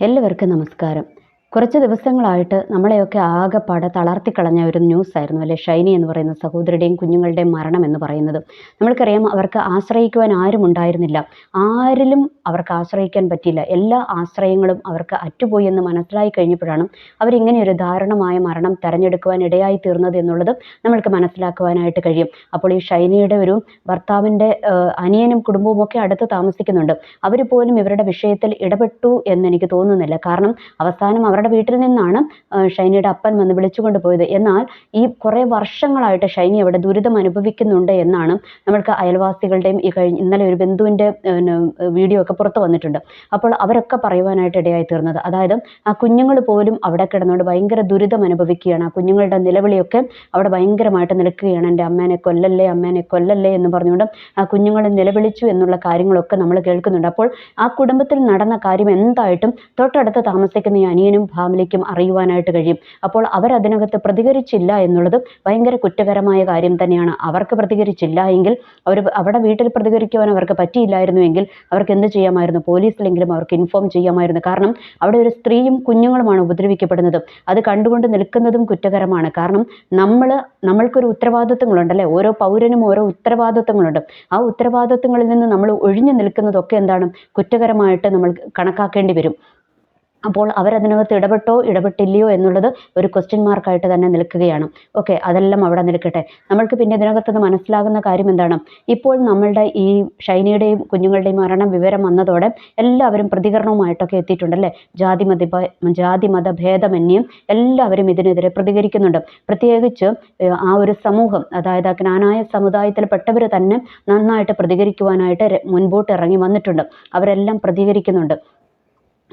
എല്ലാവർക്കും നമസ്കാരം. കുറച്ച് ദിവസങ്ങളായിട്ട് നമ്മളെയൊക്കെ ആകെപ്പാടെ തളർത്തിക്കളഞ്ഞ ഒരു ന്യൂസായിരുന്നു അല്ലേ, ഷൈനി എന്ന് പറയുന്ന സഹോദരിയുടെയും കുഞ്ഞുങ്ങളുടെയും മരണം എന്ന് പറയുന്നത്. നമ്മൾക്കറിയാം, അവർക്ക് ആശ്രയിക്കുവാൻ ആരും ഉണ്ടായിരുന്നില്ല. ആരിലും അവർക്ക് ആശ്രയിക്കാൻ പറ്റിയില്ല. എല്ലാ ആശ്രയങ്ങളും അവർക്ക് അറ്റുപോയി എന്ന് മനസ്സിലായി കഴിഞ്ഞപ്പോഴാണ് അവരിങ്ങനെ ഒരു ദാരുണമായ മരണം തിരഞ്ഞെടുക്കുവാൻ ഇടയായി തീർന്നത് എന്നുള്ളത് നമ്മൾക്ക് മനസ്സിലാക്കുവാനായിട്ട് കഴിയും. അപ്പോൾ ഈ ഷൈനിയുടെ ഒരു ഭർത്താവിൻ്റെ അനിയനും കുടുംബവും ഒക്കെ അടുത്ത് താമസിക്കുന്നുണ്ട്. അവർ പോലും ഇവരുടെ വിഷയത്തിൽ ഇടപെട്ടു എന്നെനിക്ക് തോന്നുന്നില്ല. കാരണം അവസാനം അവരുടെ വീട്ടിൽ നിന്നാണ് ഷൈനിയുടെ അപ്പൻ വന്ന് വിളിച്ചുകൊണ്ട് പോയത്. എന്നാൽ ഈ കുറേ വർഷങ്ങളായിട്ട് ഷൈനി അവിടെ ദുരിതം അനുഭവിക്കുന്നുണ്ട് എന്നാണ് നമ്മൾക്ക് അയൽവാസികളുടെയും ഇന്നലെ ഒരു ബന്ധുവിൻ്റെ വീഡിയോ ഒക്കെ പുറത്ത് വന്നിട്ടുണ്ട്. അപ്പോൾ അവരൊക്കെ പറയുവാനായിട്ട് ഇടയായി തീർന്നത്, അതായത് ആ കുഞ്ഞുങ്ങൾ പോലും അവിടെ കിടന്നുകൊണ്ട് ഭയങ്കര ദുരിതം അനുഭവിക്കുകയാണ്. ആ കുഞ്ഞുങ്ങളുടെ നിലവിളിയൊക്കെ അവിടെ ഭയങ്കരമായിട്ട് നിൽക്കുകയാണ്. എൻ്റെ അമ്മേനെ കൊല്ലല്ലേ, അമ്മേനെ കൊല്ലല്ലേ എന്ന് പറഞ്ഞുകൊണ്ട് ആ കുഞ്ഞുങ്ങൾ നിലവിളിച്ചു എന്നുള്ള കാര്യങ്ങളൊക്കെ നമ്മൾ കേൾക്കുന്നുണ്ട്. അപ്പോൾ ആ കുടുംബത്തിൽ നടന്ന കാര്യം എന്തായിട്ടും തൊട്ടടുത്ത് താമസിക്കുന്ന ഈ അനിയനും ഫാമിലിക്കും അറിയുവാനായിട്ട് കഴിയും. അപ്പോൾ അവരതിനകത്ത് പ്രതികരിച്ചില്ല എന്നുള്ളത് ഭയങ്കര കുറ്റകരമായ കാര്യം തന്നെയാണ്. അവർക്ക് പ്രതികരിച്ചില്ല എങ്കിൽ അവിടെ വീട്ടിൽ പ്രതികരിക്കുവാൻ അവർക്ക് പറ്റിയില്ലായിരുന്നുവെങ്കിൽ അവർക്ക് എന്ത് ചെയ്യാമായിരുന്നു? പോലീസിലെങ്കിലും അവർക്ക് ഇൻഫോം ചെയ്യാമായിരുന്നു. കാരണം അവിടെ ഒരു സ്ത്രീയും കുഞ്ഞുങ്ങളുമാണ് ഉപദ്രവിക്കപ്പെടുന്നത്. അത് കണ്ടുകൊണ്ട് നിൽക്കുന്നതും കുറ്റകരമാണ്. കാരണം നമ്മൾക്കൊരു ഉത്തരവാദിത്വങ്ങളുണ്ടല്ലേ, ഓരോ പൗരനും ഓരോ ഉത്തരവാദിത്വങ്ങളുണ്ട്. ആ ഉത്തരവാദിത്വങ്ങളിൽ നിന്ന് നമ്മൾ ഒഴിഞ്ഞു നിൽക്കുന്നതൊക്കെ എന്താണ്, കുറ്റകരമായിട്ട് നമ്മൾ കണക്കാക്കേണ്ടി വരും. അപ്പോൾ അവരതിനകത്ത് ഇടപെട്ടോ ഇടപെട്ടില്ലയോ എന്നുള്ളത് ഒരു ക്വസ്റ്റ്യൻ മാർക്കായിട്ട് തന്നെ നിൽക്കുകയാണ്. ഓക്കെ, അതെല്ലാം അവിടെ നിൽക്കട്ടെ. നമ്മൾക്ക് പിന്നെ ഇതിനകത്തുനിന്ന് മനസ്സിലാകുന്ന കാര്യം എന്താണ്? ഇപ്പോൾ നമ്മളുടെ ഈ ഷൈനിയുടെയും കുഞ്ഞുങ്ങളുടെയും മരണം വിവരം വന്നതോടെ എല്ലാവരും പ്രതികരണവുമായിട്ടൊക്കെ എത്തിയിട്ടുണ്ടല്ലേ. ജാതി മത ഭേദമന്യം എല്ലാവരും ഇതിനെതിരെ പ്രതികരിക്കുന്നുണ്ട്. പ്രത്യേകിച്ച് ആ ഒരു സമൂഹം, അതായത് ആ ജ്ഞാനായ സമുദായത്തിൽപ്പെട്ടവർ തന്നെ നന്നായിട്ട് പ്രതികരിക്കുവാനായിട്ട് മുൻപോട്ട് ഇറങ്ങി വന്നിട്ടുണ്ട്. അവരെല്ലാം പ്രതികരിക്കുന്നുണ്ട്.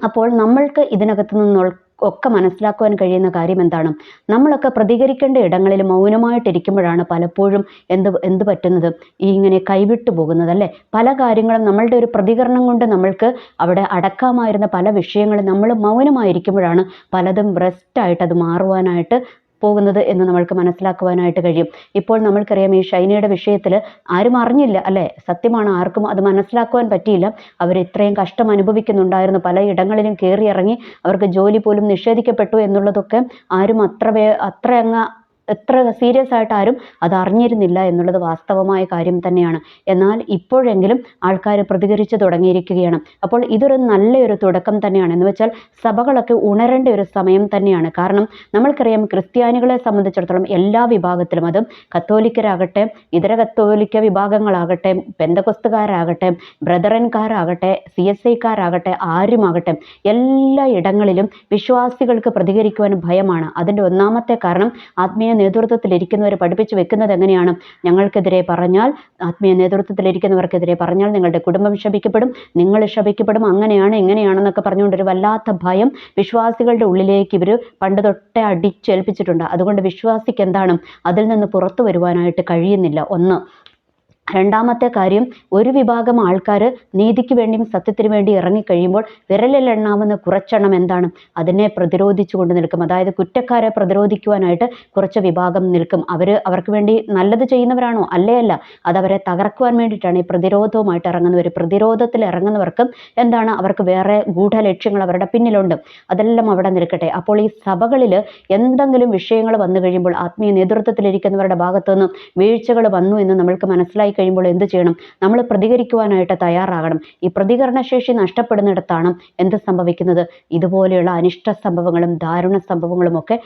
അപ്പോൾ നമ്മൾക്ക് ഇതിനകത്ത് നിന്നൊക്കെ മനസ്സിലാക്കുവാൻ കഴിയുന്ന കാര്യം എന്താണ്? നമ്മളൊക്കെ പ്രതികരിക്കേണ്ട ഇടങ്ങളിൽ മൗനമായിട്ടിരിക്കുമ്പോഴാണ് പലപ്പോഴും എന്ത് പറ്റുന്നത്, ഈ ഇങ്ങനെ കൈവിട്ടു പോകുന്നത് അല്ലേ. പല കാര്യങ്ങളും നമ്മളുടെ ഒരു പ്രതികരണം കൊണ്ട് നമ്മൾക്ക് അവിടെ അടക്കാമായിരുന്ന പല വിഷയങ്ങളും നമ്മൾ മൗനമായിരിക്കുമ്പോഴാണ് പലതും ബ്രസ്റ്റായിട്ട് അത് മാറുവാനായിട്ട് പോകുന്നത് എന്ന് നമ്മൾക്ക് മനസ്സിലാക്കുവാനായിട്ട് കഴിയും. ഇപ്പോൾ നമ്മൾക്കറിയാം, ഈ ഷൈനിയുടെ വിഷയത്തിൽ ആരും അറിഞ്ഞില്ല അല്ലേ. സത്യമാണ്, ആർക്കും അത് മനസ്സിലാക്കുവാൻ പറ്റിയില്ല. അവർ ഇത്രയും കഷ്ടം അനുഭവിക്കുന്നുണ്ടായിരുന്നു. പല ഇടങ്ങളിലും കയറി ഇറങ്ങി അവർക്ക് ജോലി പോലും നിഷേധിക്കപ്പെട്ടു എന്നുള്ളതൊക്കെ ആരും എത്ര സീരിയസ് ആയിട്ട് ആരും അത് അറിഞ്ഞിരുന്നില്ല എന്നുള്ളത് വാസ്തവമായ കാര്യം തന്നെയാണ്. എന്നാൽ ഇപ്പോഴെങ്കിലും ആൾക്കാർ പ്രതികരിച്ചു തുടങ്ങിയിരിക്കുകയാണ്. അപ്പോൾ ഇതൊരു നല്ലൊരു തുടക്കം തന്നെയാണ്. എന്ന് വെച്ചാൽ സഭകളൊക്കെ ഉണരേണ്ട ഒരു സമയം തന്നെയാണ്. കാരണം നമ്മൾക്കറിയാം, ക്രിസ്ത്യാനികളെ സംബന്ധിച്ചിടത്തോളം എല്ലാ വിഭാഗത്തിലും, അത് കത്തോലിക്കരാകട്ടെ, ഇതര കത്തോലിക്ക വിഭാഗങ്ങളാകട്ടെ, പെന്തകൊസ്തുകാരാകട്ടെ, ബ്രദറൻകാരാകട്ടെ, CSIക്കാരാകട്ടെ, ആരുമാകട്ടെ, എല്ലാ ഇടങ്ങളിലും വിശ്വാസികൾക്ക് പ്രതികരിക്കുവാൻ ഭയമാണ്. അതിൻ്റെ ഒന്നാമത്തെ കാരണം ആത്മീയ നേതൃത്വത്തിലിരിക്കുന്നവർ പഠിപ്പിച്ചു വെക്കുന്നത് എങ്ങനെയാണ്? ഞങ്ങൾക്കെതിരെ പറഞ്ഞാൽ, ആത്മീയ നേതൃത്വത്തിലിരിക്കുന്നവർക്കെതിരെ പറഞ്ഞാൽ നിങ്ങളുടെ കുടുംബം ശപിക്കപ്പെടും, നിങ്ങൾ ശപിക്കപ്പെടും, അങ്ങനെയാണ് ഇങ്ങനെയാണെന്നൊക്കെ പറഞ്ഞുകൊണ്ടൊരു വല്ലാത്ത ഭയം വിശ്വാസികളുടെ ഉള്ളിലേക്ക് ഇവർ പണ്ട് തൊട്ടേ അടിച്ചേൽപ്പിച്ചിട്ടുണ്ട്. അതുകൊണ്ട് വിശ്വാസിക്ക് എന്താണ്, അതിൽ നിന്ന് പുറത്തു വരുവാനായിട്ട് കഴിയുന്നില്ല. ഒന്ന്. രണ്ടാമത്തെ കാര്യം, ഒരു വിഭാഗം ആൾക്കാർ നീതിക്ക് വേണ്ടിയും സത്യത്തിന് വേണ്ടി ഇറങ്ങിക്കഴിയുമ്പോൾ വിരലിലെണ്ണാവുന്ന കുറച്ചെണ്ണം എന്താണ്, അതിനെ പ്രതിരോധിച്ചു കൊണ്ട് നിൽക്കും. അതായത് കുറ്റക്കാരെ പ്രതിരോധിക്കുവാനായിട്ട് കുറച്ച് വിഭാഗം നിൽക്കും. അവർക്ക് വേണ്ടി നല്ലത് ചെയ്യുന്നവരാണോ? അല്ല. അതവരെ തകർക്കുവാൻ വേണ്ടിയിട്ടാണ് ഈ പ്രതിരോധവുമായിട്ട് ഇറങ്ങുന്നവർ. പ്രതിരോധത്തിൽ ഇറങ്ങുന്നവർക്കും എന്താണ്, അവർക്ക് വേറെ ഗൂഢലക്ഷ്യങ്ങൾ അവരുടെ പിന്നിലുണ്ട്. അതെല്ലാം അവിടെ നിൽക്കട്ടെ. അപ്പോൾ ഈ സഭകളിൽ എന്തെങ്കിലും വിഷയങ്ങൾ വന്നു കഴിയുമ്പോൾ ആത്മീയ നേതൃത്വത്തിലിരിക്കുന്നവരുടെ ഭാഗത്തുനിന്ന് വീഴ്ചകൾ വന്നു എന്ന് നമ്മൾക്ക് മനസ്സിലായി കഴിയുമ്പോൾ എന്ത് ചെയ്യണം? നമ്മൾ പ്രതികരിക്കുവാനായിട്ട് തയ്യാറാകണം. ഈ പ്രതികരണശേഷി നഷ്ടപ്പെടുന്നിടത്താണ് എന്ത് സംഭവിക്കുന്നത്? ഇതുപോലെയുള്ള അനിഷ്ട സംഭവങ്ങളും ദാരുണ സംഭവങ്ങളും ഒക്കെ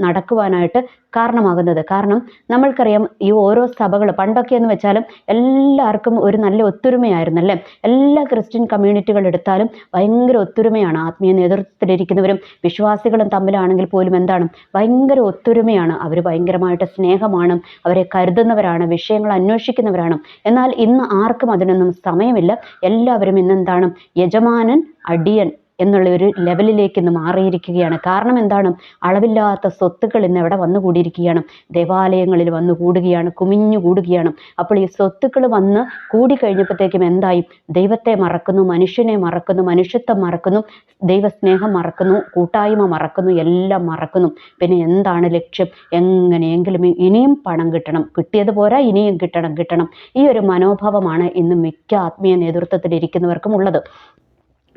നടക്കുവാനായിട്ട് കാരണമാകുന്നത്. കാരണം നമ്മൾക്കറിയാം, ഈ ഓരോ സഭകൾ പണ്ടൊക്കെ എന്ന് വെച്ചാലും എല്ലാവർക്കും ഒരു നല്ല ഒത്തൊരുമയായിരുന്നല്ലേ. എല്ലാ ക്രിസ്ത്യൻ കമ്മ്യൂണിറ്റികൾ എടുത്താലും ഭയങ്കര ഒത്തൊരുമയാണ്. ആത്മീയ നേതൃത്വത്തിലിരിക്കുന്നവരും വിശ്വാസികളും തമ്മിലാണെങ്കിൽ പോലും എന്താണ്, ഭയങ്കര ഒത്തൊരുമയാണ്. അവർ ഭയങ്കരമായിട്ട് സ്നേഹമാണ്, അവരെ കരുതുന്നവരാണ്, വിഷയങ്ങൾ അന്വേഷിക്കുന്നവരാണ്. എന്നാൽ ഇന്ന് ആർക്കും അതിനൊന്നും സമയമില്ല. എല്ലാവരും ഇന്നെന്താണ്, യജമാനൻ അടിയൻ എന്നുള്ള ഒരു ലെവലിലേക്ക് ഇന്ന് മാറിയിരിക്കുകയാണ്. കാരണം എന്താണ്, അളവില്ലാത്ത സ്വത്തുക്കൾ ഇന്ന് എവിടെ വന്നു കൂടിയിരിക്കുകയാണ്, ദേവാലയങ്ങളിൽ വന്നു കൂടുകയാണ്, കുമിഞ്ഞു കൂടുകയാണ്. അപ്പോൾ ഈ സ്വത്തുക്കൾ വന്ന് കൂടിക്കഴിഞ്ഞപ്പോഴത്തേക്കും എന്തായി, ദൈവത്തെ മറക്കുന്നു, മനുഷ്യനെ മറക്കുന്നു, മനുഷ്യത്വം മറക്കുന്നു, ദൈവസ്നേഹം മറക്കുന്നു, കൂട്ടായ്മ മറക്കുന്നു, എല്ലാം മറക്കുന്നു. പിന്നെ എന്താണ് ലക്ഷ്യം? എങ്ങനെയെങ്കിലും ഇനിയും പണം കിട്ടണം, കിട്ടിയത് പോരാ, ഇനിയും കിട്ടണം. ഈ ഒരു മനോഭാവമാണ് ഇന്ന് മിക്ക ആത്മീയ നേതൃത്വത്തിലിരിക്കുന്നവർക്കും ഉള്ളത്.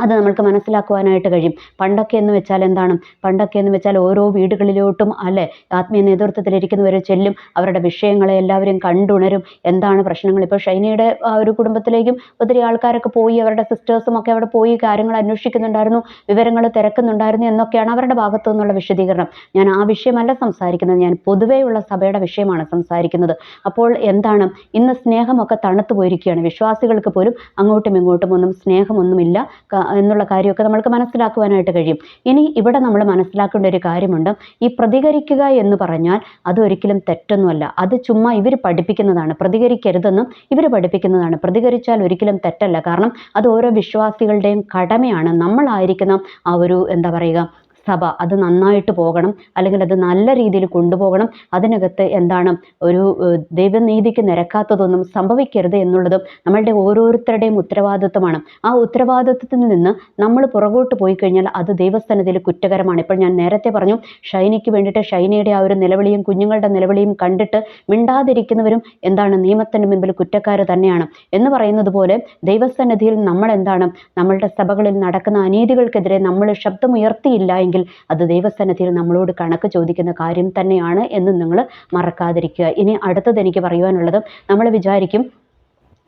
അത് നമ്മൾക്ക് മനസ്സിലാക്കുവാനായിട്ട് കഴിയും. പണ്ടൊക്കെ എന്ന് വെച്ചാൽ എന്താണ്? പണ്ടൊക്കെ എന്ന് വെച്ചാൽ ഓരോ വീടുകളിലോട്ടും അല്ലേ ആത്മീയ നേതൃത്വത്തിലിരിക്കുന്നവർ ചെല്ലും, അവരുടെ വിഷയങ്ങളെ എല്ലാവരും കണ്ടുണരും, എന്താണ് പ്രശ്നങ്ങൾ. ഇപ്പോൾ ഷൈനയുടെ ആ ഒരു കുടുംബത്തിലേക്കും ഒത്തിരി ആൾക്കാരൊക്കെ പോയി, അവരുടെ സിസ്റ്റേഴ്സും ഒക്കെ അവിടെ പോയി കാര്യങ്ങൾ അന്വേഷിക്കുന്നുണ്ടായിരുന്നു, വിവരങ്ങൾ തിരക്കുന്നുണ്ടായിരുന്നു എന്നൊക്കെയാണ് അവരുടെ ഭാഗത്തു നിന്നുള്ള വിശദീകരണം. ഞാൻ ആ വിഷയമല്ല സംസാരിക്കുന്നത്, ഞാൻ പൊതുവെയുള്ള സഭയുടെ വിഷയമാണ് സംസാരിക്കുന്നത്. അപ്പോൾ എന്താണ്, ഇന്ന് സ്നേഹമൊക്കെ തണുത്തു പോയിരിക്കുകയാണ്. വിശ്വാസികൾക്ക് പോലും അങ്ങോട്ടും ഇങ്ങോട്ടും ഒന്നും സ്നേഹമൊന്നുമില്ല എന്നുള്ള കാര്യമൊക്കെ നമ്മൾക്ക് മനസ്സിലാക്കുവാനായിട്ട് കഴിയും. ഇനി ഇവിടെ നമ്മൾ മനസ്സിലാക്കേണ്ട ഒരു കാര്യമുണ്ട്. ഈ പ്രതികരിക്കുക എന്ന് പറഞ്ഞാൽ അതൊരിക്കലും തെറ്റൊന്നുമല്ല. അത് ചുമ്മാ ഇവർ പഠിപ്പിക്കുന്നതാണ്. പ്രതികരിക്കരുതെന്നും ഇവർ പഠിപ്പിക്കുന്നതാണ്. പ്രതികരിച്ചാൽ ഒരിക്കലും തെറ്റല്ല. കാരണം അത് ഓരോ വിശ്വാസികളുടെയും കടമയാണ്. നമ്മളായിരിക്കുന്ന ആ ഒരു എന്താ പറയുക സഭ അത് നന്നായിട്ട് പോകണം, അല്ലെങ്കിൽ അത് നല്ല രീതിയിൽ കൊണ്ടുപോകണം. അതിനകത്ത് എന്താണ് ഒരു ദൈവനീതിക്ക് നിരക്കാത്തതൊന്നും സംഭവിക്കരുത് എന്നുള്ളതും നമ്മളുടെ ഓരോരുത്തരുടെയും ഉത്തരവാദിത്വമാണ്. ആ ഉത്തരവാദിത്വത്തിൽ നിന്ന് നമ്മൾ പുറകോട്ട് പോയി കഴിഞ്ഞാൽ അത് ദൈവസ്ഥാനത്തിൽ കുറ്റകരമാണ്. ഇപ്പോൾ ഞാൻ നേരത്തെ പറഞ്ഞു, ഷൈനിക്ക് വേണ്ടിയിട്ട് ഷൈനയുടെ ആ ഒരു നിലവിളിയും കുഞ്ഞുങ്ങളുടെ നിലവിളിയും കണ്ടിട്ട് മിണ്ടാതിരിക്കുന്നവരും എന്താണ് നിയമത്തിന് മുമ്പിൽ കുറ്റക്കാർ തന്നെയാണ് എന്ന് പറയുന്നത് പോലെ ദൈവസന്നിധിയിൽ നമ്മൾ എന്താണ് നമ്മളുടെ സഭകളിൽ നടക്കുന്ന അനീതികൾക്കെതിരെ നമ്മൾ ശബ്ദമുയർത്തിയില്ല എങ്കിൽ അത് ദൈവസന്നിധിയിൽ നമ്മളോട് കണക്ക് ചോദിക്കുന്ന കാര്യം തന്നെയാണ് എന്ന് നിങ്ങൾ മറക്കാതിരിക്കുക. ഇനി അടുത്തത് എനിക്ക് പറയുവാനുള്ളത്, നമ്മൾ വിചാരിക്കും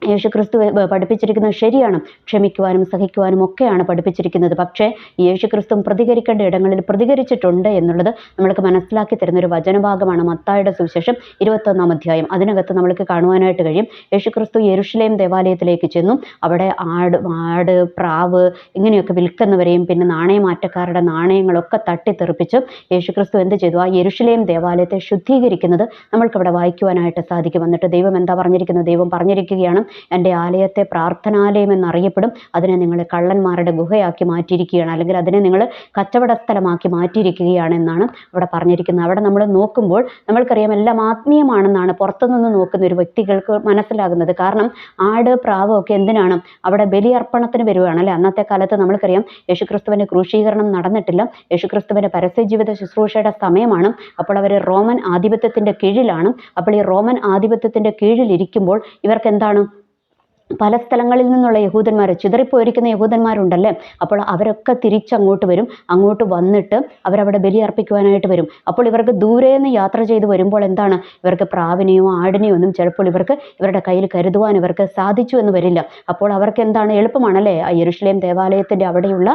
യേശുക്രിസ്തു പഠിപ്പിച്ചിരിക്കുന്നത് ശരിയാണ്, ക്ഷമിക്കുവാനും സഹിക്കുവാനും ഒക്കെയാണ് പഠിപ്പിച്ചിരിക്കുന്നത്. പക്ഷേ യേശുക്രിസ്തു പ്രതികരിക്കേണ്ട ഇടങ്ങളിൽ പ്രതികരിച്ചിട്ടുണ്ട് എന്നുള്ളത് നമ്മൾക്ക് മനസ്സിലാക്കി തരുന്നൊരു വചനഭാഗമാണ് മത്തായിയുടെ സുവിശേഷം 21-ാം അധ്യായം. അതിനകത്ത് നമ്മൾക്ക് കാണുവാനായിട്ട് കഴിയും, യേശുക്രിസ്തു യെരുശലേം ദേവാലയത്തിലേക്ക് ചെന്നു. അവിടെ ആട് പ്രാവ് ഇങ്ങനെയൊക്കെ വിൽക്കുന്നവരെയും പിന്നെ നാണയമാറ്റക്കാരുടെ നാണയങ്ങളൊക്കെ തട്ടിത്തെറിപ്പിച്ച് യേശുക്രിസ്തു എന്ത് ചെയ്തു? ആ യെരുശലേം ദേവാലയത്തെ ശുദ്ധീകരിക്കുന്നത് നമ്മൾക്കവിടെ വായിക്കുവാനായിട്ട് സാധിക്കും. എന്നിട്ട് ദൈവം എന്താ പറഞ്ഞിരിക്കുന്നത്? ദൈവം പറഞ്ഞിരിക്കുകയാണ്, എൻ്റെ ആലയത്തെ പ്രാർത്ഥനാലയം എന്നറിയപ്പെടും, അതിനെ നിങ്ങൾ കള്ളന്മാരുടെ ഗുഹയാക്കി മാറ്റിയിരിക്കുകയാണ്, അല്ലെങ്കിൽ അതിനെ നിങ്ങൾ കച്ചവട സ്ഥലമാക്കി മാറ്റിയിരിക്കുകയാണ് എന്നാണ് അവിടെ പറഞ്ഞിരിക്കുന്നത്. അവിടെ നമ്മൾ നോക്കുമ്പോൾ നമ്മൾക്കറിയാം എല്ലാം ആത്മീയമാണെന്നാണ് പുറത്തുനിന്ന് നോക്കുന്ന ഒരു വ്യക്തികൾക്ക് മനസ്സിലാകുന്നത്. കാരണം ആട് പ്രാവ് ഒക്കെ എന്തിനാണ്? അവിടെ ബലിയർപ്പണത്തിന് വരുവാണ് അല്ലേ. അന്നത്തെ കാലത്ത് നമ്മൾക്കറിയാം യേശുക്രിസ്തുവിൻ്റെ ക്രൂശീകരണം നടന്നിട്ടില്ല, യേശുക്രിസ്തുവിൻ്റെ പരസ്യജീവിത ശുശ്രൂഷയുടെ സമയമാണ്. അപ്പോൾ അവർ റോമൻ ആധിപത്യത്തിൻ്റെ കീഴിലാണ്. അപ്പോൾ ഈ റോമൻ ആധിപത്യത്തിൻ്റെ കീഴിലിരിക്കുമ്പോൾ ഇവർക്ക് എന്താണ്? പല സ്ഥലങ്ങളിൽ നിന്നുള്ള യഹൂദന്മാർ, ചിതറിപ്പോയിരിക്കുന്ന യഹൂദന്മാരുണ്ടല്ലേ, അപ്പോൾ അവരൊക്കെ തിരിച്ചങ്ങോട്ട് വരും. അങ്ങോട്ട് വന്നിട്ട് അവരവിടെ ബലി അർപ്പിക്കുവാനായിട്ട് വരും. അപ്പോൾ ഇവർക്ക് ദൂരെ നിന്ന് യാത്ര ചെയ്ത് വരുമ്പോൾ എന്താണ്, ഇവർക്ക് പ്രാവിനെയോ ആടിനെയോ ഒന്നും ചിലപ്പോൾ ഇവരുടെ കയ്യിൽ കരുതുവാൻ ഇവർക്ക് സാധിച്ചു എന്ന് വരില്ല. അപ്പോൾ അവർക്ക് എന്താണ് എളുപ്പമാണല്ലേ, ആ യെരുശലേം ദേവാലയത്തിൻ്റെ അവിടെയുള്ള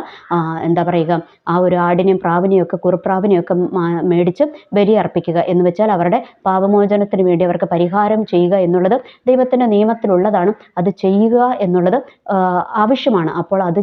എന്താ പറയുക ആ ഒരു ആടിനെയും പ്രാവിനെയും ഒക്കെ കുറുപ്രാവിനെയും ഒക്കെ മേടിച്ച് ബലി അർപ്പിക്കുക എന്ന് വെച്ചാൽ അവരുടെ പാപമോചനത്തിന് വേണ്ടി അവർക്ക് പരിഹാരം ചെയ്യുക എന്നുള്ളത് ദൈവത്തിൻ്റെ നിയമത്തിലുള്ളതാണ്. അത് ചെയ്യുക എന്നുള്ളത് ആവശ്യമാണ്. അപ്പോൾ അത്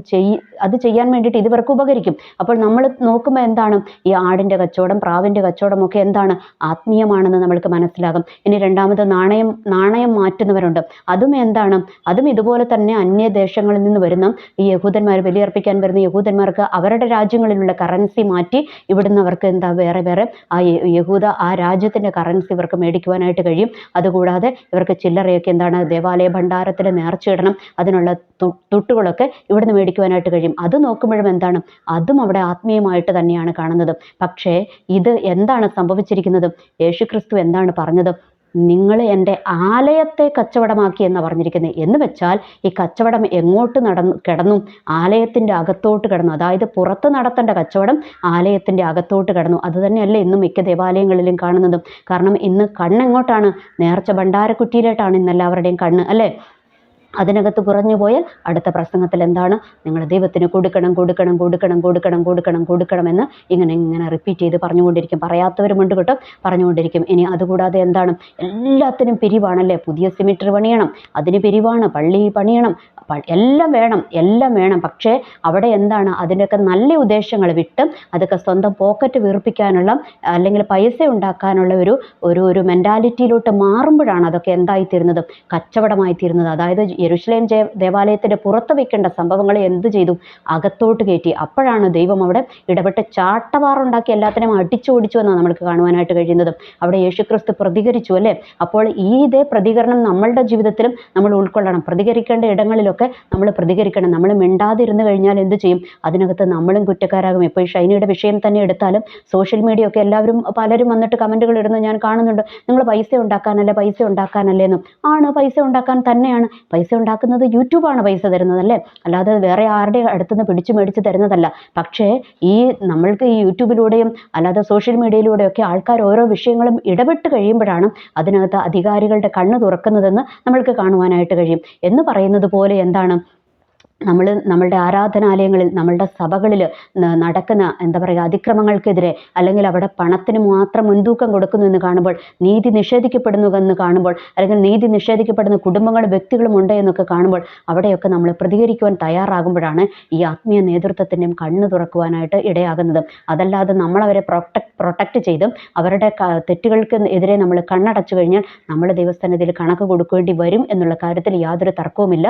ചെയ്യാൻ വേണ്ടിയിട്ട് ഇവർക്ക് ഉപകരിക്കും. അപ്പോൾ നമ്മൾ നോക്കുമ്പോൾ എന്താണ്, ഈ ആടിൻ്റെ കച്ചവടം പ്രാവിൻ്റെ കച്ചവടം ഒക്കെ എന്താണ് ആത്മീയമാണെന്ന് നമ്മൾക്ക് മനസ്സിലാകും. ഇനി രണ്ടാമത് നാണയം മാറ്റുന്നവരുണ്ട്. അതും എന്താണ്, അതും ഇതുപോലെ തന്നെ അന്യദേശങ്ങളിൽ നിന്ന് വരുന്ന ഈ യഹൂദന്മാർ ബലിയർപ്പിക്കാൻ വരുന്ന യഹൂദന്മാർക്ക് അവരുടെ രാജ്യങ്ങളിലുള്ള കറൻസി മാറ്റി ഇവിടുന്ന് അവർക്ക് എന്താ വേറെ ആ രാജ്യത്തിൻ്റെ കറൻസി ഇവർക്ക് മേടിക്കുവാനായിട്ട് കഴിയും. അതുകൂടാതെ ഇവർക്ക് ചില്ലറയൊക്കെ എന്താണ് ദേവാലയ ഭണ്ഡാരത്തിൽ നേർച്ചയിടണം, അതിനുള്ള തുട്ടുകളൊക്കെ ഇവിടുന്ന് മേടിക്കുവാനായിട്ട് കഴിയും. അത് നോക്കുമ്പോഴും എന്താണ്, അതും അവിടെ ആത്മീയമായിട്ട് തന്നെയാണ് കാണുന്നത്. പക്ഷേ ഇത് എന്താണ് സംഭവിച്ചിരിക്കുന്നത്? യേശുക്രിസ്തു എന്താണ് പറഞ്ഞത്? നിങ്ങൾ ആലയത്തെ കച്ചവടമാക്കി എന്നാണ് പറഞ്ഞിരിക്കുന്നത്. എന്ന് വെച്ചാൽ ഈ കച്ചവടം എങ്ങോട്ട് കിടന്നു? ആലയത്തിൻ്റെ അകത്തോട്ട് കിടന്നു. അതായത് പുറത്ത് നടത്തേണ്ട കച്ചവടം ആലയത്തിൻ്റെ അകത്തോട്ട് കിടന്നു. അത് തന്നെയല്ലേ ഇന്നും മിക്ക ദേവാലയങ്ങളിലും കാണുന്നതും. കാരണം ഇന്ന് കണ്ണെങ്ങോട്ടാണ്? നേർച്ച ഭണ്ഡാരക്കുറ്റിയിലോട്ടാണ് ഇന്നെല്ലാവരുടെയും കണ്ണ് അല്ലേ. അതിനകത്ത് കുറഞ്ഞു പോയാൽ അടുത്ത പ്രസംഗത്തിൽ എന്താണ്, നിങ്ങൾ ദൈവത്തിന് കൊടുക്കണമെന്ന് ഇങ്ങനെ റിപ്പീറ്റ് ചെയ്ത് പറഞ്ഞുകൊണ്ടിരിക്കും. പറയാത്തവരുമുണ്ട് കേട്ടോ, പറഞ്ഞുകൊണ്ടിരിക്കും. ഇനി അതുകൂടാതെ എന്താണ്, എല്ലാത്തിനും പിരിവാണല്ലേ. പുതിയ സിമിട്രി പണിയണം, അതിന് പിരിവാണ്. പള്ളി പണിയണം, എല്ലാം വേണം. പക്ഷേ അവിടെ എന്താണ്, അതിൻ്റെയൊക്കെ നല്ല ഉദ്ദേശങ്ങൾ വിട്ട് അതൊക്കെ സ്വന്തം പോക്കറ്റ് വീർപ്പിക്കാനുള്ള അല്ലെങ്കിൽ പൈസ ഉണ്ടാക്കാനുള്ള ഒരു മെൻറ്റാലിറ്റിയിലോട്ട് മാറുമ്പോഴാണ് അതൊക്കെ എന്തായിത്തീരുന്നത്? കച്ചവടമായി തീരുന്നത്. അതായത് യെരുശലേം ദേവാലയത്തിൻ്റെ പുറത്ത് വയ്ക്കേണ്ട സംഭവങ്ങളെ എന്ത് ചെയ്തു? അകത്തോട്ട് കയറ്റി. അപ്പോഴാണ് ദൈവം അവിടെ ഇടപെട്ട് ചാട്ടവാറുണ്ടാക്കി എല്ലാത്തിനെയും അടിച്ചോടിച്ചു എന്നാണ് നമ്മൾക്ക് കാണുവാനായിട്ട് കഴിയുന്നത്. അവിടെ യേശുക്രിസ്തു പ്രതികരിച്ചു അല്ലേ. അപ്പോൾ ഇതേ പ്രതികരണം നമ്മളുടെ ജീവിതത്തിലും നമ്മൾ ഉൾക്കൊള്ളണം. പ്രതികരിക്കേണ്ട ഇടങ്ങളിലൊക്കെ നമ്മൾ പ്രതികരിക്കണം. നമ്മൾ മിണ്ടാതിരുന്ന് കഴിഞ്ഞാൽ എന്ത് ചെയ്യും? അതിനകത്ത് നമ്മളും കുറ്റക്കാരാകും. ഇപ്പോൾ ഈ ഷൈനിയുടെ വിഷയം തന്നെ എടുത്താലും സോഷ്യൽ മീഡിയ ഒക്കെ പലരും വന്നിട്ട് കമൻറ്റുകൾ ഇടുന്നത് ഞാൻ കാണുന്നുണ്ട്. നിങ്ങൾ പൈസ ഉണ്ടാക്കാനല്ലേ എന്നും. ആണ്, പൈസ ഉണ്ടാക്കാൻ തന്നെയാണ്. പൈസ ഉണ്ടാക്കുന്നത് യൂട്യൂബാണ് പൈസ തരുന്നത് അല്ലേ, അല്ലാതെ വേറെ ആരുടെ അടുത്തുനിന്ന് പിടിച്ചു മേടിച്ച് തരുന്നതല്ല. പക്ഷേ ഈ നമ്മൾക്ക് ഈ യൂട്യൂബിലൂടെയും അല്ലാതെ സോഷ്യൽ മീഡിയയിലൂടെയൊക്കെ ആൾക്കാർ ഓരോ വിഷയങ്ങളും ഇടപെട്ട് കഴിയുമ്പോഴാണ് അതിനകത്ത് അധികാരികളുടെ കണ്ണ് തുറക്കുന്നതെന്ന് നമ്മൾക്ക് കാണുവാനായിട്ട് കഴിയും. എന്ന് പറയുന്നത് പോലെ എന്താണ്, നമ്മളുടെ ആരാധനാലയങ്ങളിൽ, നമ്മളുടെ സഭകളിൽ നടക്കുന്ന എന്താ പറയുക അതിക്രമങ്ങൾക്കെതിരെ, അല്ലെങ്കിൽ അവിടെ പണത്തിന് മാത്രം മുൻതൂക്കം കൊടുക്കുന്നു എന്ന് കാണുമ്പോൾ, നീതി നിഷേധിക്കപ്പെടുന്നു എന്ന് കാണുമ്പോൾ, അല്ലെങ്കിൽ നീതി നിഷേധിക്കപ്പെടുന്ന കുടുംബങ്ങളും വ്യക്തികളും ഉണ്ട് എന്നൊക്കെ കാണുമ്പോൾ അവിടെയൊക്കെ നമ്മൾ പ്രതികരിക്കുവാൻ തയ്യാറാകുമ്പോഴാണ് ഈ ആത്മീയ നേതൃത്വത്തിൻ്റെയും കണ്ണ് തുറക്കുവാനായിട്ട് ഇടയാകുന്നത്. അതല്ലാതെ നമ്മളവരെ പ്രൊട്ടക്റ്റ് ചെയ്തും അവരുടെ തെറ്റുകൾക്ക് എതിരെ നമ്മൾ കണ്ണടച്ചു കഴിഞ്ഞാൽ നമ്മൾ ദൈവസന്നിധിയിൽ കണക്ക് കൊടുക്കേണ്ടി വരും എന്നുള്ള കാര്യത്തിൽ യാതൊരു തർക്കവുമില്ല.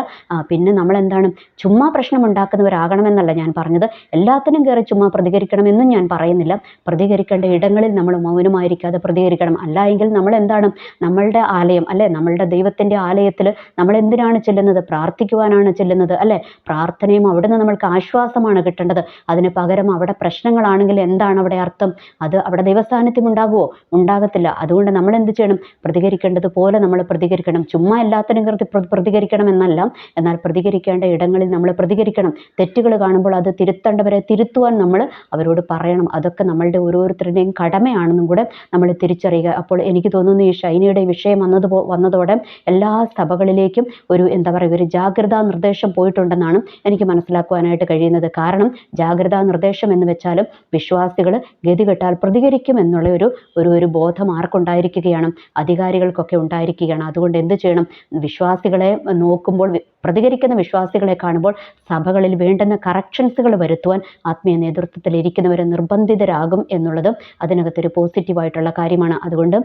പിന്നെ നമ്മളെന്താണ് ചുമ്മാ പ്രശ്നമുണ്ടാക്കുന്നവരാകണമെന്നല്ല ഞാൻ പറഞ്ഞത്. എല്ലാത്തിനും കയറി ചുമ്മാ പ്രതികരിക്കണമെന്നും ഞാൻ പറയുന്നില്ല. പ്രതികരിക്കേണ്ട ഇടങ്ങളിൽ നമ്മൾ മൗനമായിരിക്കാതെ പ്രതികരിക്കണം. അല്ല എങ്കിൽ നമ്മൾ എന്താണ്, നമ്മളുടെ ആലയം അല്ലേ, നമ്മളുടെ ദൈവത്തിൻ്റെ ആലയത്തിൽ നമ്മൾ എന്തിനാണ് ചെല്ലുന്നത്? പ്രാർത്ഥിക്കുവാനാണ് ചെല്ലുന്നത് അല്ലേ. പ്രാർത്ഥനയും അവിടുന്ന് നമ്മൾക്ക് ആശ്വാസമാണ് കിട്ടേണ്ടത്. അതിന് പകരം അവിടെ പ്രശ്നങ്ങളാണെങ്കിൽ എന്താണ് അവിടെ അർത്ഥം? അത് അവിടെ ദൈവസാന്നിധ്യം ഉണ്ടാകുമോ? ഉണ്ടാകത്തില്ല. അതുകൊണ്ട് നമ്മൾ എന്ത് ചെയ്യണം? പ്രതികരിക്കേണ്ടത് പോലെ നമ്മൾ പ്രതികരിക്കണം. ചുമ്മാ എല്ലാത്തിനും കയറി പ്രതികരിക്കണം എന്നല്ല, എന്നാൽ പ്രതികരിക്കേണ്ട ഇടങ്ങളിൽ നമ്മൾ പ്രതികരിക്കണം. തെറ്റുകൾ കാണുമ്പോൾ അത് തിരുത്തേണ്ടവരെ തിരുത്തുവാൻ നമ്മൾ അവരോട് പറയണം. അതൊക്കെ നമ്മളുടെ ഓരോരുത്തരുടെയും കടമയാണെന്നും കൂടെ നമ്മൾ തിരിച്ചറിയുക. അപ്പോൾ എനിക്ക് തോന്നുന്നു ഈ ഷൈനിയുടെ വിഷയം വന്നതോടെ എല്ലാ സഭകളിലേക്കും ഒരു എന്താ പറയുക ഒരു ജാഗ്രതാ നിർദ്ദേശം പോയിട്ടുണ്ടെന്നാണ് എനിക്ക് മനസ്സിലാക്കുവാനായിട്ട് കഴിയുന്നത്. കാരണം ജാഗ്രതാ നിർദ്ദേശം എന്ന് വെച്ചാലും വിശ്വാസികൾ ഗതികെട്ടാൽ പ്രതികരിക്കും എന്നുള്ള ഒരു ബോധം ആർക്കുണ്ടായിരിക്കുകയാണ്? അധികാരികൾക്കൊക്കെ ഉണ്ടായിരിക്കുകയാണ്. അതുകൊണ്ട് എന്ത് ചെയ്യണം? വിശ്വാസികളെ നോക്കുമ്പോൾ, പ്രതികരിക്കുന്ന വിശ്വാസികളെ കാണുമ്പോൾ സഭകളിൽ വേണ്ടുന്ന കറക്ഷൻസുകൾ വരുത്തുവാൻ ആത്മീയ നേതൃത്വത്തിൽ ഇരിക്കുന്നവർ നിർബന്ധിതരാകും എന്നുള്ളതും അതിനകത്തൊരു പോസിറ്റീവായിട്ടുള്ള കാര്യമാണ്. അതുകൊണ്ട്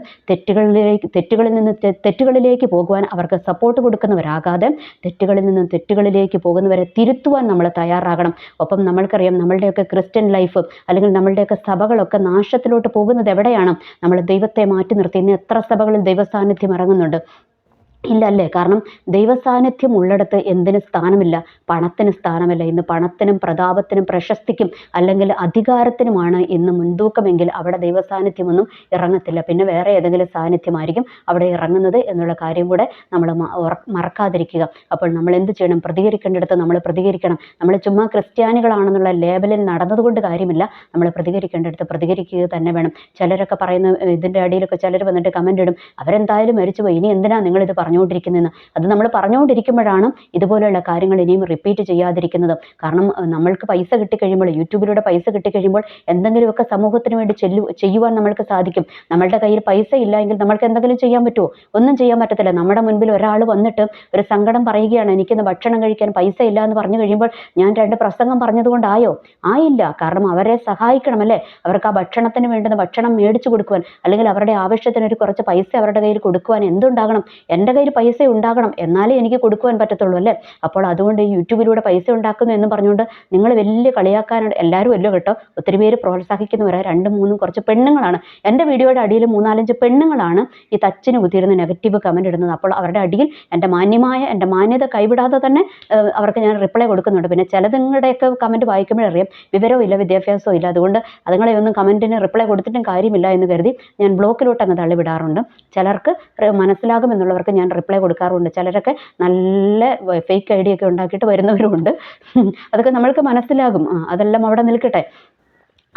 തെറ്റുകളിലേക്ക് പോകുവാൻ അവർക്ക് സപ്പോർട്ട് കൊടുക്കുന്നവരാകാതെ തെറ്റുകളിൽ നിന്നും തെറ്റുകളിലേക്ക് പോകുന്നവരെ തിരുത്തുവാൻ നമ്മൾ തയ്യാറാകണം. ഒപ്പം നമ്മൾക്കറിയാം നമ്മളുടെയൊക്കെ ക്രിസ്ത്യൻ ലൈഫ് അല്ലെങ്കിൽ നമ്മളുടെയൊക്കെ സഭകളൊക്കെ നാശത്തിലോട്ട് പോകുന്നത് എവിടെയാണ്? നമ്മൾ ദൈവത്തെ മാറ്റി നിർത്തി. ഇന്ന് എത്ര സഭകളിൽ ദൈവസാന്നിധ്യം ഇറങ്ങുന്നുണ്ട്? ഇല്ല അല്ലേ. കാരണം ദൈവസാന്നിധ്യം ഉള്ളിടത്ത് എന്തിന് സ്ഥാനമില്ല? പണത്തിന് സ്ഥാനമില്ല. ഇന്ന് പണത്തിനും പ്രതാപത്തിനും പ്രശസ്തിക്കും അല്ലെങ്കിൽ അധികാരത്തിനുമാണ് ഇന്ന് മുൻതൂക്കമെങ്കിൽ അവിടെ ദൈവസാന്നിധ്യമൊന്നും ഇറങ്ങത്തില്ല. പിന്നെ വേറെ ഏതെങ്കിലും സാന്നിധ്യമായിരിക്കും അവിടെ ഇറങ്ങുന്നത് എന്നുള്ള കാര്യം കൂടെ നമ്മൾ മറക്കാതിരിക്കുക. അപ്പോൾ നമ്മൾ എന്ത് ചെയ്യണം? പ്രതികരിക്കേണ്ടിടത്ത് നമ്മൾ പ്രതികരിക്കണം. നമ്മൾ ചുമ്മാ ക്രിസ്ത്യാനികളാണെന്നുള്ള ലേബലിൽ നടന്നതുകൊണ്ട് കാര്യമില്ല. നമ്മൾ പ്രതികരിക്കേണ്ടിടത്ത് പ്രതികരിക്കുക തന്നെ വേണം. ചിലരൊക്കെ പറയുന്ന ഇതിൻ്റെ അടിയിലൊക്കെ ചിലർ വന്നിട്ട് കമൻ്റ് ഇടും, അവരെന്തായാലും മരിച്ചുപോയി, ഇനി എന്തിനാ നിങ്ങളിത് പറഞ്ഞുകൊണ്ടിരിക്കുന്നതെന്ന്. അത് നമ്മൾ പറഞ്ഞുകൊണ്ടിരിക്കുമ്പോഴാണ് ഇതുപോലെയുള്ള കാര്യങ്ങൾ ഇനിയും റിപ്പീറ്റ് ചെയ്യാതിരിക്കുന്നത്. കാരണം നമ്മൾക്ക് പൈസ കിട്ടിക്കഴിയുമ്പോൾ, യൂട്യൂബിലൂടെ പൈസ കിട്ടിക്കഴിയുമ്പോൾ എന്തെങ്കിലുമൊക്കെ സമൂഹത്തിന് വേണ്ടി ചെയ്യുവാൻ നമ്മൾക്ക് സാധിക്കും. നമ്മളുടെ കയ്യിൽ പൈസ ഇല്ല എങ്കിൽ നമ്മൾക്ക് എന്തെങ്കിലും ചെയ്യാൻ പറ്റുമോ? ഒന്നും ചെയ്യാൻ പറ്റത്തില്ല. നമ്മുടെ മുൻപിൽ ഒരാൾ വന്നിട്ട് ഒരു സങ്കടം പറയുകയാണ്, എനിക്കിന്ന് ഭക്ഷണം കഴിക്കാൻ പൈസ ഇല്ല എന്ന് പറഞ്ഞു കഴിയുമ്പോൾ ഞാൻ 2 പ്രസംഗം പറഞ്ഞതുകൊണ്ടായോ? ആയില്ല. കാരണം അവരെ സഹായിക്കണമല്ലേ. അവർക്ക് ആ ഭക്ഷണത്തിന് വേണ്ടുന്ന ഭക്ഷണം മേടിച്ചു കൊടുക്കുവാൻ, അല്ലെങ്കിൽ അവരുടെ ആവശ്യത്തിന് ഒരു കുറച്ച് പൈസ അവരുടെ കയ്യിൽ കൊടുക്കുവാൻ എന്തുണ്ടാകണം? എൻ്റെ കയ്യിൽ പൈസ ഉണ്ടാകണം, എന്നാലേ എനിക്ക് കൊടുക്കുവാൻ പറ്റത്തുള്ളൂ അല്ലേ. അപ്പോൾ അതുകൊണ്ട് ഈ യൂട്യൂബിലൂടെ പൈസ ഉണ്ടാക്കുന്നു എന്ന് പറഞ്ഞുകൊണ്ട് നിങ്ങൾ വലിയ കളിയാക്കാനാണ് എല്ലാവരും അല്ലോ കേട്ടോ. ഒത്തിരി പേര് പ്രോത്സാഹിക്കുന്നവരാണ്. 2, 3 കുറച്ച് പെണ്ണുങ്ങളാണ് എൻ്റെ വീഡിയോയുടെ അടിയിൽ 3, 4, 5 പെണ്ണുങ്ങളാണ് ഈ തച്ചിന് കുത്തിയിരുന്ന് നെഗറ്റീവ് കമൻ്റ് ഇടുന്നത്. അപ്പോൾ അവരുടെ അടിയിൽ എൻ്റെ മാന്യത കൈവിടാതെ തന്നെ അവർക്ക് ഞാൻ റിപ്ലൈ കൊടുക്കുന്നുണ്ട്. പിന്നെ ചിലതുങ്ങളുടെയൊക്കെ കമൻറ്റ് വായിക്കുമ്പോഴറിയാം വിവരവും ഇല്ല, വിദ്യാഭ്യാസവും ഇല്ല. അതുകൊണ്ട് അതുങ്ങളെയൊന്നും കമൻറ്റിന് റിപ്ലൈ കൊടുത്തിട്ടും കാര്യമില്ല എന്ന് കരുതി ഞാൻ ബ്ലോക്കിലോട്ട് അങ്ങ് തള്ളിവിടാറുണ്ട്. ചിലർക്ക് മനസ്സിലാകും എന്നുള്ളവർക്ക് ഞാൻ റിപ്ലൈ കൊടുക്കാറുണ്ട്. ചിലരൊക്കെ നല്ല ഫേക്ക് ഐഡിയ ഒക്കെ ഉണ്ടാക്കിയിട്ട് വരുന്നവരുമുണ്ട്. അതൊക്കെ നമ്മൾക്ക് മനസ്സിലാകും. അതെല്ലാം അവിടെ നിൽക്കട്ടെ.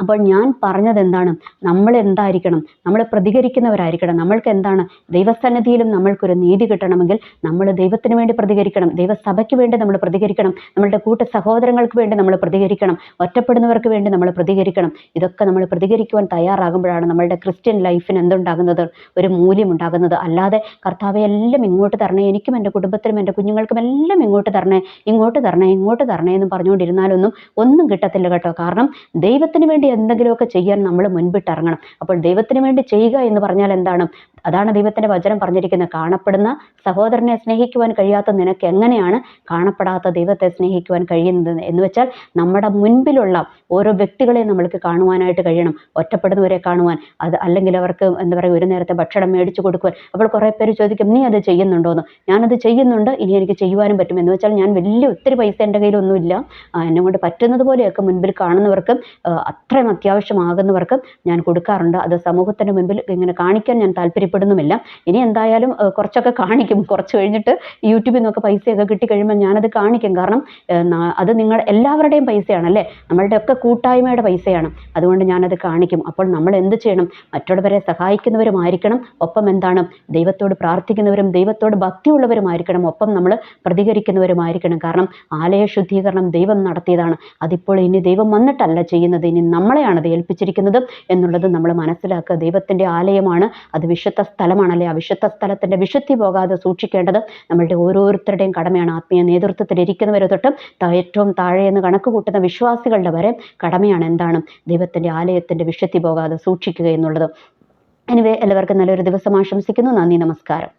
അപ്പോൾ ഞാൻ പറഞ്ഞത് എന്താണ്? നമ്മൾ എന്തായിരിക്കണം? നമ്മൾ പ്രതികരിക്കുന്നവരായിരിക്കണം. നമ്മൾക്ക് എന്താണ്? ദൈവസന്നിധിയിലും നമ്മൾക്കൊരു നീതി കിട്ടണമെങ്കിൽ നമ്മൾ ദൈവത്തിന് വേണ്ടി പ്രതികരിക്കണം. ദൈവസഭയ്ക്ക് വേണ്ടി നമ്മൾ പ്രതികരിക്കണം. നമ്മളുടെ സഹോദരങ്ങൾക്ക് വേണ്ടി നമ്മൾ പ്രതികരിക്കണം. ഒറ്റപ്പെടുന്നവർക്ക് വേണ്ടി നമ്മൾ പ്രതികരിക്കണം. ഇതൊക്കെ നമ്മൾ പ്രതികരിക്കുവാൻ തയ്യാറാകുമ്പോഴാണ് നമ്മളുടെ ക്രിസ്ത്യൻ ലൈഫിന് എന്തുണ്ടാകുന്നത്? ഒരു മൂല്യം ഉണ്ടാകുന്നത്. അല്ലാതെ കർത്താവെ എല്ലാം ഇങ്ങോട്ട് തരണേ, എനിക്കും എൻ്റെ കുടുംബത്തിനും എൻ്റെ കുഞ്ഞുങ്ങൾക്കും എല്ലാം ഇങ്ങോട്ട് തരണേ എന്ന് പറഞ്ഞുകൊണ്ടിരുന്നാലൊന്നും ഒന്നും കിട്ടത്തില്ല കേട്ടോ. കാരണം ദൈവത്തിന് വേണ്ടി എന്തെങ്കിലുമൊക്കെ ചെയ്യാൻ നമ്മൾ മുൻപിട്ടിറങ്ങണം. അപ്പോൾ ദൈവത്തിന് വേണ്ടി ചെയ്യുക എന്ന് പറഞ്ഞാൽ എന്താണ്? അതാണ് ദൈവത്തിൻ്റെ വചനം പറഞ്ഞിരിക്കുന്നത്. കാണപ്പെടുന്ന സഹോദരനെ സ്നേഹിക്കുവാൻ കഴിയാത്ത നിനക്ക് എങ്ങനെയാണ് കാണപ്പെടാത്ത ദൈവത്തെ സ്നേഹിക്കുവാൻ കഴിയുന്നത്? എന്ന് വെച്ചാൽ നമ്മുടെ മുൻപിലുള്ള ഓരോ വ്യക്തികളെ നമ്മൾക്ക് കാണുവാനായിട്ട് കഴിയണം. ഒറ്റപ്പെടുന്നവരെ കാണുവാൻ, അത് അല്ലെങ്കിൽ അവർക്ക് എന്താ പറയുക ഒരു നേരത്തെ ഭക്ഷണം മേടിച്ചു കൊടുക്കുവാൻ. അപ്പോൾ കുറേ പേര് ചോദിക്കും, നീ അത് ചെയ്യുന്നുണ്ടോയെന്ന്. ഞാനത് ചെയ്യുന്നുണ്ട്, ഇനി എനിക്ക് ചെയ്യുവാനും പറ്റും. എന്ന് വെച്ചാൽ ഞാൻ ഒത്തിരി പൈസ എൻ്റെ കയ്യിലൊന്നുമില്ല, എന്നെ കൊണ്ട് പറ്റുന്നത് പോലെയൊക്കെ മുൻപിൽ കാണുന്നവർക്ക് അത്രയും അത്യാവശ്യമാകുന്നവർക്ക് ഞാൻ കൊടുക്കാറുണ്ട്. അത് സമൂഹത്തിൻ്റെ മുൻപിൽ ഇങ്ങനെ കാണിക്കാൻ ഞാൻ താല്പര്യപ്പെടുന്നുമില്ല. ഇനി എന്തായാലും കുറച്ചൊക്കെ കാണിക്കും. കുറച്ച് കഴിഞ്ഞിട്ട് യൂട്യൂബിൽ നിന്നൊക്കെ പൈസയൊക്കെ കിട്ടിക്കഴിയുമ്പോൾ ഞാനത് കാണിക്കും. കാരണം അത് എല്ലാവരുടെയും പൈസയാണല്ലേ, നമ്മളുടെയൊക്കെ കൂട്ടായ്മയുടെ പൈസയാണ്. അതുകൊണ്ട് ഞാനത് കാണിക്കും. അപ്പോൾ നമ്മൾ എന്ത് ചെയ്യണം? മറ്റുള്ളവരെ സഹായിക്കുന്നവരുമായിരിക്കണം, ഒപ്പം എന്താണ്, ദൈവത്തോട് പ്രാർത്ഥിക്കുന്നവരും ദൈവത്തോട് ഭക്തിയുള്ളവരുമായിരിക്കണം, ഒപ്പം നമ്മൾ പ്രതികരിക്കുന്നവരുമായിരിക്കണം. കാരണം ആലയ ശുദ്ധീകരണം ദൈവം നടത്തിയതാണ്. അതിപ്പോൾ ഇനി ദൈവം വന്നിട്ടല്ല ചെയ്യുന്നത്, ഇനി നമ്മളെയാണ് അത് ഏൽപ്പിച്ചിരിക്കുന്നത് എന്നുള്ളത് നമ്മൾ മനസ്സിലാക്കുക. ദൈവത്തിൻ്റെ ആലയമാണ്, അത് വിശുദ്ധ സ്ഥലമാണല്ലേ. ആ വിശുദ്ധ സ്ഥലത്തിൻ്റെ വിശുദ്ധി പോകാതെ സൂക്ഷിക്കേണ്ടത് നമ്മളുടെ ഓരോരുത്തരുടെയും കടമയാണ്. ആത്മീയ നേതൃത്വത്തിൽ ഇരിക്കുന്നവരെ തൊട്ട് ഏറ്റവും താഴെയെന്ന് കണക്ക് കൂട്ടുന്ന വിശ്വാസികളുടെ വരെ കടമയാണ് എന്താണ്, ദൈവത്തിൻ്റെ ആലയത്തിൻ്റെ വിശുദ്ധി പോകാതെ സൂക്ഷിക്കുക എന്നുള്ളത്. എനിവേ, എല്ലാവർക്കും നല്ലൊരു ദിവസം ആശംസിക്കുന്നു. നന്ദി, നമസ്കാരം.